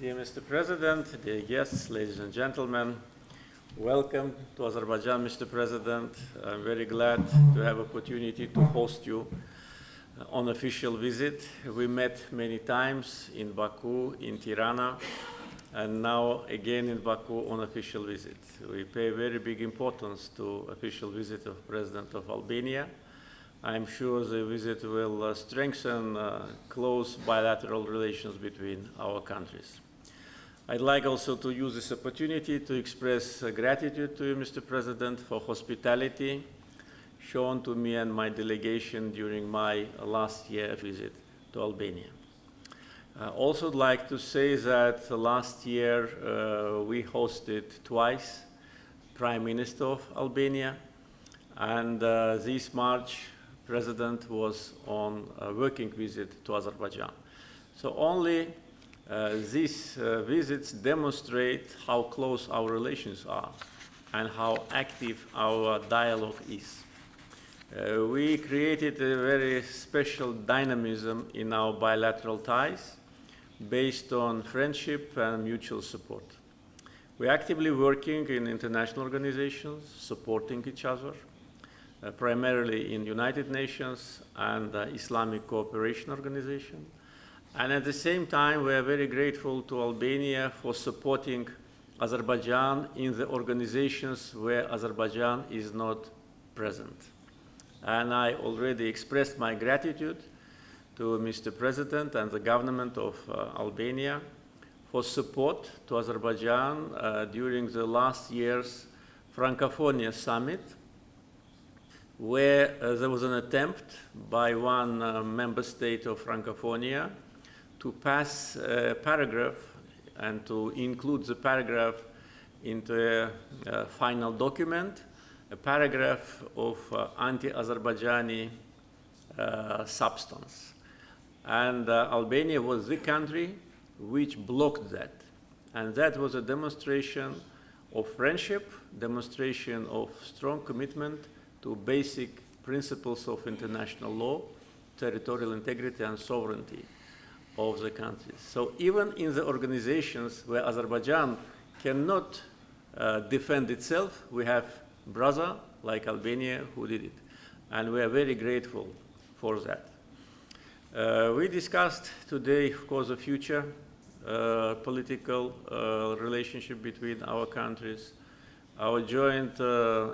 Dear Mr. President, dear guests, ladies and gentlemen, welcome to Azerbaijan, Mr. President. I'm very glad to have opportunity to host you on official visit. We met many times in Baku, in Tirana, and now again in Baku on official visit. We pay very big importance to official visit of President of Albania. I'm sure the visit will strengthen close bilateral relations between our countries. I'd like also to use this opportunity to express gratitude to you, Mr. President, for hospitality shown to me and my delegation during my last year visit to Albania. I also would like to say that last year we hosted twice Prime Minister of Albania, and this March President was on a working visit to Azerbaijan. So only these visits demonstrate how close our relations are and how active our dialogue is. We created a very special dynamism in our bilateral ties based on friendship and mutual support. We're actively working in international organizations, supporting each other, primarily in United Nations and Islamic Cooperation Organization. And at the same time, we are very grateful to Albania for supporting Azerbaijan in the organizations where Azerbaijan is not present. And I already expressed my gratitude to Mr. President and the government of Albania for support to Azerbaijan during the last year's Francophonia Summit, where there was an attempt by one member state of Francophonia to pass a paragraph and to include the paragraph into a final document, a paragraph of anti-Azerbaijani substance. And Albania was the country which blocked that. And that was a demonstration of friendship, demonstration of strong commitment to basic principles of international law, territorial integrity and sovereignty of the countries. So even in the organizations where Azerbaijan cannot defend itself, we have brother like Albania who did it. And we are very grateful for that. We discussed today, of course, the future political relationship between our countries, our joint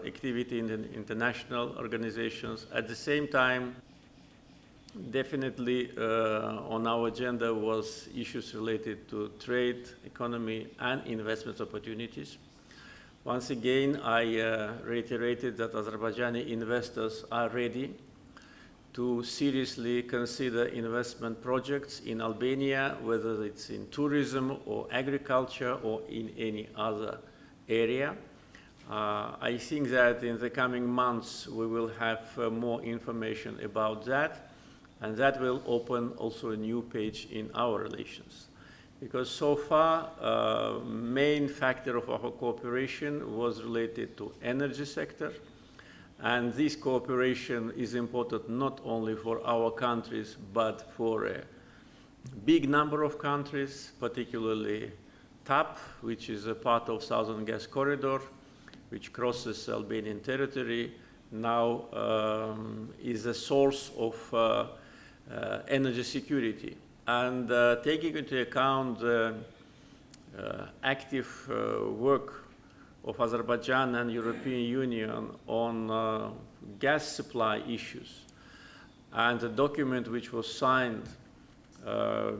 activity in the international organizations. At the same time, definitely on our agenda was issues related to trade, economy, and investment opportunities. Once again, I reiterated that Azerbaijani investors are ready to seriously consider investment projects in Albania, whether it's in tourism or agriculture or in any other area. I think that in the coming months we will have more information about that, and that will open also a new page in our relations. Because so far, main factor of our cooperation was related to energy sector, and this cooperation is important not only for our countries, but for a big number of countries, particularly TAP, which is a part of Southern Gas Corridor, which crosses Albanian territory, now is a source of energy security. And taking into account the active work of Azerbaijan and European Union on gas supply issues, and the document which was signed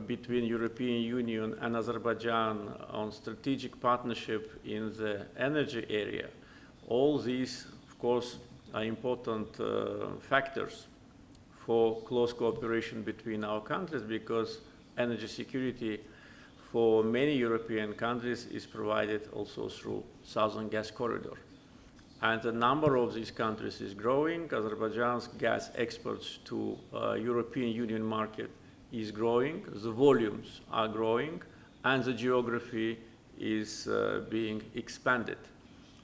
between European Union and Azerbaijan on strategic partnership in the energy area, all these, of course, are important factors for close cooperation between our countries, because energy security for many European countries is provided also through Southern Gas Corridor. And the number of these countries is growing. Azerbaijan's gas exports to European Union market is growing, the volumes are growing, and the geography is being expanded.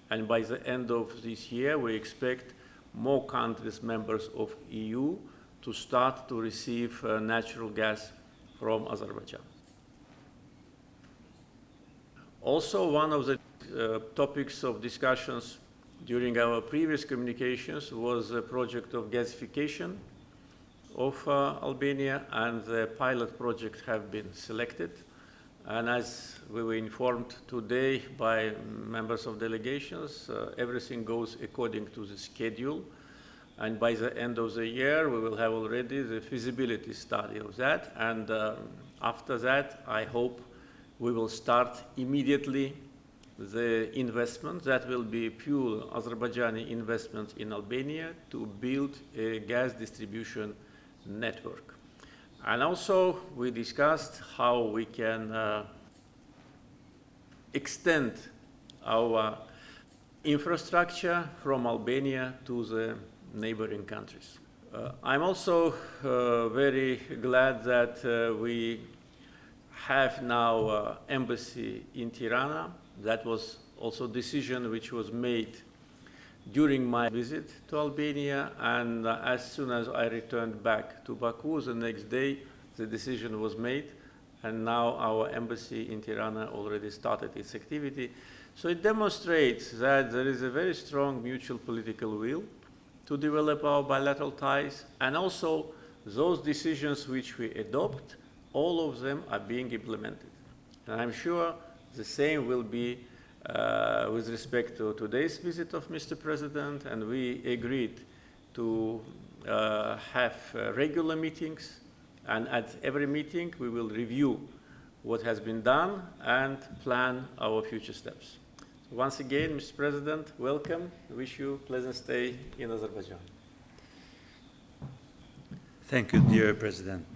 And by the end of this year, we expect more countries, members of EU, to start to receive natural gas from Azerbaijan. Also, one of the topics of discussions during our previous communications was a project of gasification of Albania, and the pilot project have been selected. And as we were informed today by members of delegations, everything goes according to the schedule. And by the end of the year, we will have already the feasibility study of that. And after that, I hope we will start immediately the investment that will be pure Azerbaijani investment in Albania to build a gas distribution network. And also, we discussed how we can extend our infrastructure from Albania to the neighboring countries. I'm also very glad that we have now embassy in Tirana. That was also a decision which was made during my visit to Albania, and as soon as I returned back to Baku, the next day the decision was made, and now our embassy in Tirana already started its activity. So it demonstrates that there is a very strong mutual political will to develop our bilateral ties, and also those decisions which we adopt, all of them are being implemented. And I'm sure the same will be with respect to today's visit of Mr. President, and we agreed to have regular meetings, and at every meeting we will review what has been done and plan our future steps. So once again, Mr. President, welcome. I wish you a pleasant stay in Azerbaijan. Thank you, dear President.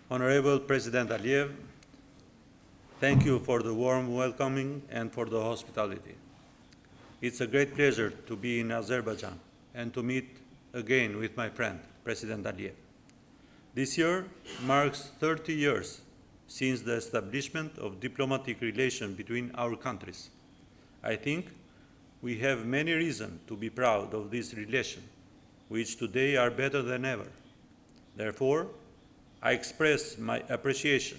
Honorable President Aliyev, thank you for the warm welcoming and for the hospitality. It's a great pleasure to be in Azerbaijan and to meet again with my friend, President Aliyev. This year marks 30 years since the establishment of diplomatic relations between our countries. I think we have many reasons to be proud of this relation, which today are better than ever. Therefore, I express my appreciation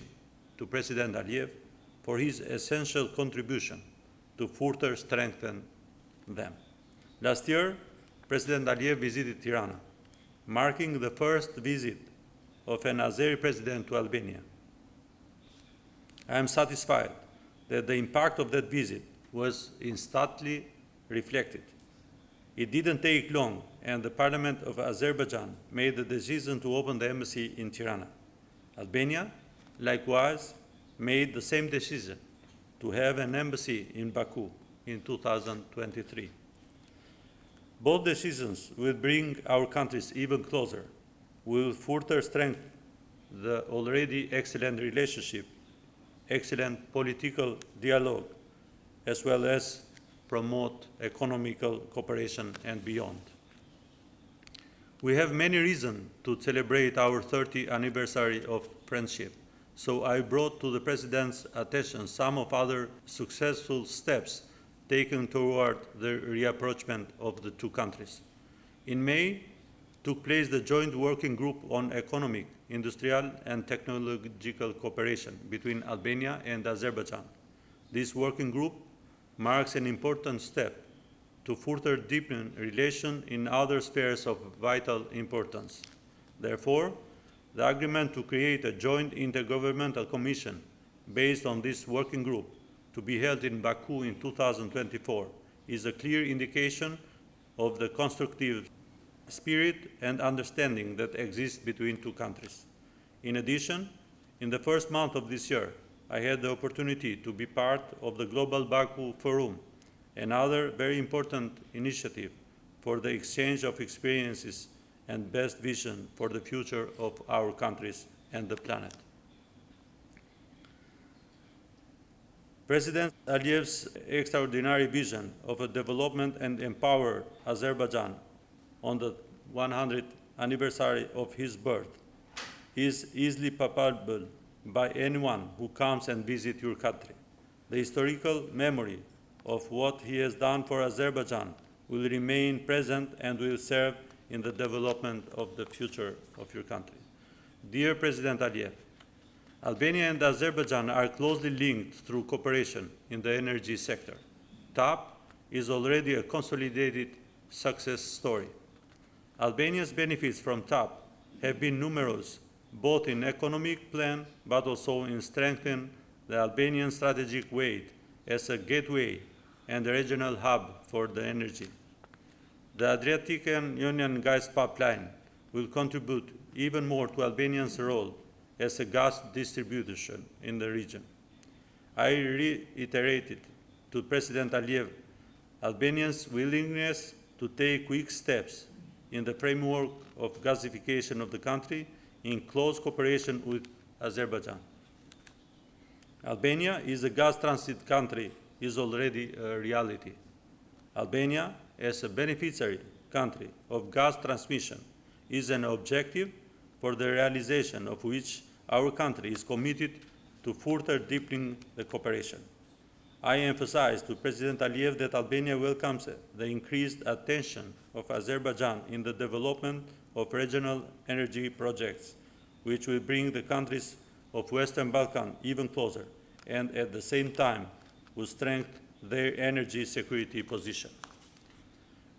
to President Aliyev for his essential contribution to further strengthen them. Last year, President Aliyev visited Tirana, marking the first visit of an Azeri president to Albania. I am satisfied that the impact of that visit was instantly reflected. It didn't take long, and the Parliament of Azerbaijan made the decision to open the embassy in Tirana. Albania, likewise, made the same decision to have an embassy in Baku in 2023. Both decisions will bring our countries even closer, will further strengthen the already excellent relationship, excellent political dialogue, as well as promote economical cooperation and beyond. We have many reasons to celebrate our 30th anniversary of friendship, so I brought to the President's attention some of other successful steps taken toward the rapprochement of the two countries. In May, took place the joint working group on economic, industrial, and technological cooperation between Albania and Azerbaijan. This working group marks an important step to further deepen relations in other spheres of vital importance. Therefore, the agreement to create a joint intergovernmental commission based on this working group to be held in Baku in 2024 is a clear indication of the constructive spirit and understanding that exists between two countries. In addition, in the first month of this year, I had the opportunity to be part of the Global Baku Forum, another very important initiative for the exchange of experiences and best vision for the future of our countries and the planet. President Aliyev's extraordinary vision of a development and empower Azerbaijan on the 100th anniversary of his birth is easily palpable by anyone who comes and visits your country. The historical memory of what he has done for Azerbaijan will remain present and will serve in the development of the future of your country. Dear President Aliyev, Albania and Azerbaijan are closely linked through cooperation in the energy sector. TAP is already a consolidated success story. Albania's benefits from TAP have been numerous, both in economic plan but also in strengthening the Albanian strategic weight as a gateway and a regional hub for the energy. The Adriatic and Ionian gas pipeline will contribute even more to Albania's role as a gas distributor in the region. I reiterated to President Aliyev Albania's willingness to take quick steps in the framework of gasification of the country in close cooperation with Azerbaijan. Albania is a gas transit country is already a reality. Albania, as a beneficiary country of gas transmission, is an objective for the realization of which our country is committed to further deepening the cooperation. I emphasize to President Aliyev that Albania welcomes the increased attention of Azerbaijan in the development of regional energy projects, which will bring the countries of Western Balkan even closer, and at the same time will strengthen their energy security position.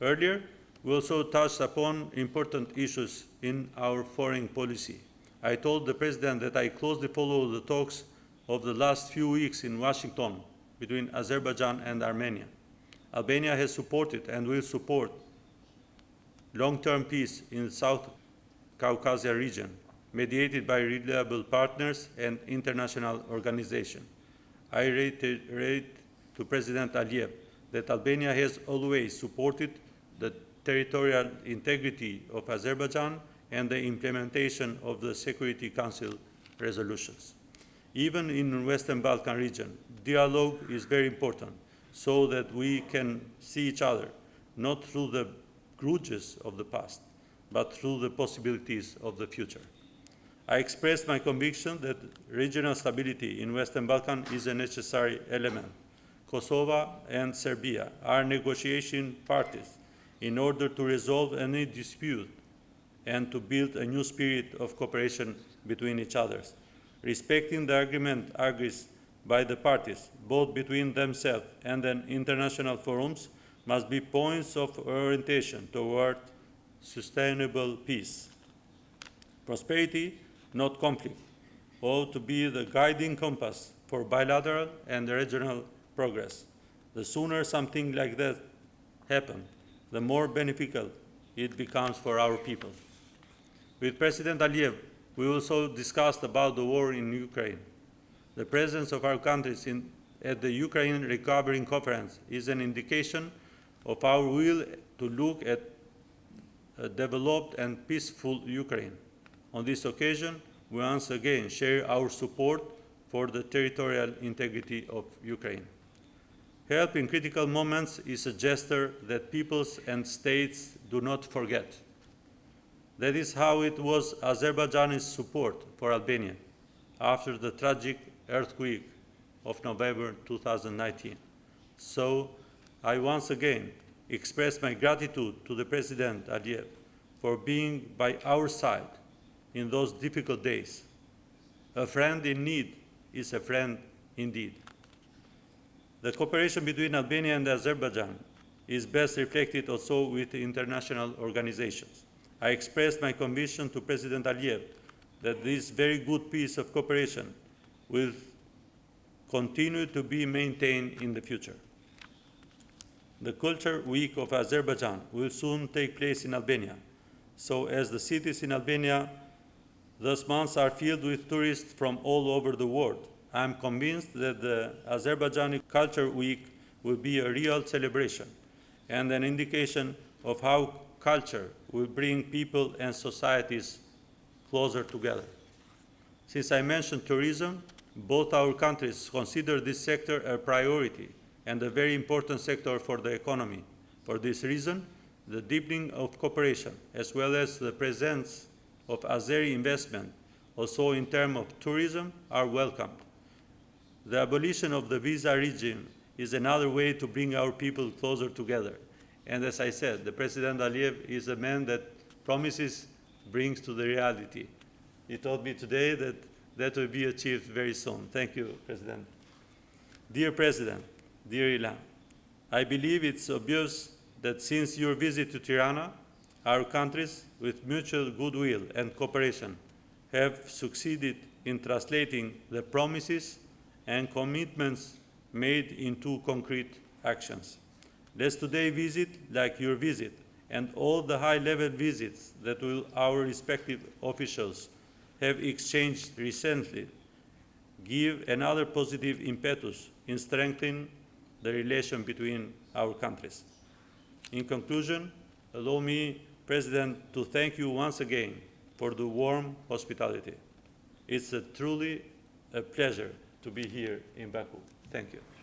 Earlier, we also touched upon important issues in our foreign policy. I told the President that I closely follow the talks of the last few weeks in Washington between Azerbaijan and Armenia. Albania has supported and will support long-term peace in the South Caucasus region, mediated by reliable partners and international organizations. I reiterate to President Aliyev that Albania has always supported the territorial integrity of Azerbaijan and the implementation of the Security Council resolutions. Even in the Western Balkan region, dialogue is very important so that we can see each other, not through the grudges of the past, but through the possibilities of the future. I expressed my conviction that regional stability in Western Balkan is a necessary element. Kosovo and Serbia are negotiation parties in order to resolve any dispute and to build a new spirit of cooperation between each other. Respecting the agreement agreed by the parties, both between themselves and in international forums, must be points of orientation toward sustainable peace. Prosperity, not conflict, ought to be the guiding compass for bilateral and regional progress. The sooner something like that happens, the more beneficial it becomes for our people. With President Aliyev, we also discussed about the war in Ukraine. The presence of our countries at the Ukraine Recovery Conference is an indication of our will to look at a developed and peaceful Ukraine. On this occasion, we once again share our support for the territorial integrity of Ukraine. Help in critical moments is a gesture that peoples and states do not forget. That is how it was Azerbaijan's support for Albania after the tragic earthquake of November 2019. So I once again express my gratitude to the President Aliyev for being by our side in those difficult days. A friend in need is a friend indeed. The cooperation between Albania and Azerbaijan is best reflected also with international organizations. I expressed my conviction to President Aliyev that this very good piece of cooperation will continue to be maintained in the future. The Culture Week of Azerbaijan will soon take place in Albania. So as the cities in Albania, those months are filled with tourists from all over the world. I am convinced that the Azerbaijani Culture Week will be a real celebration and an indication of how culture will bring people and societies closer together. Since I mentioned tourism, both our countries consider this sector a priority and a very important sector for the economy. For this reason, the deepening of cooperation, as well as the presence of Azeri investment, also in terms of tourism, are welcomed. The abolition of the visa regime is another way to bring our people closer together. And as I said, the President Aliyev is a man that promises brings to the reality. He told me today that that will be achieved very soon. Thank you, President. Dear President, dear Ilan, I believe it's obvious that since your visit to Tirana, our countries, with mutual goodwill and cooperation, have succeeded in translating the promises and commitments made into concrete actions. Let's today visit, like your visit, and all the high-level visits that our respective officials have exchanged recently, give another positive impetus in strengthening the relation between our countries. In conclusion, allow me, President, to thank you once again for the warm hospitality. It's truly a pleasure to be here in Baku. Thank you.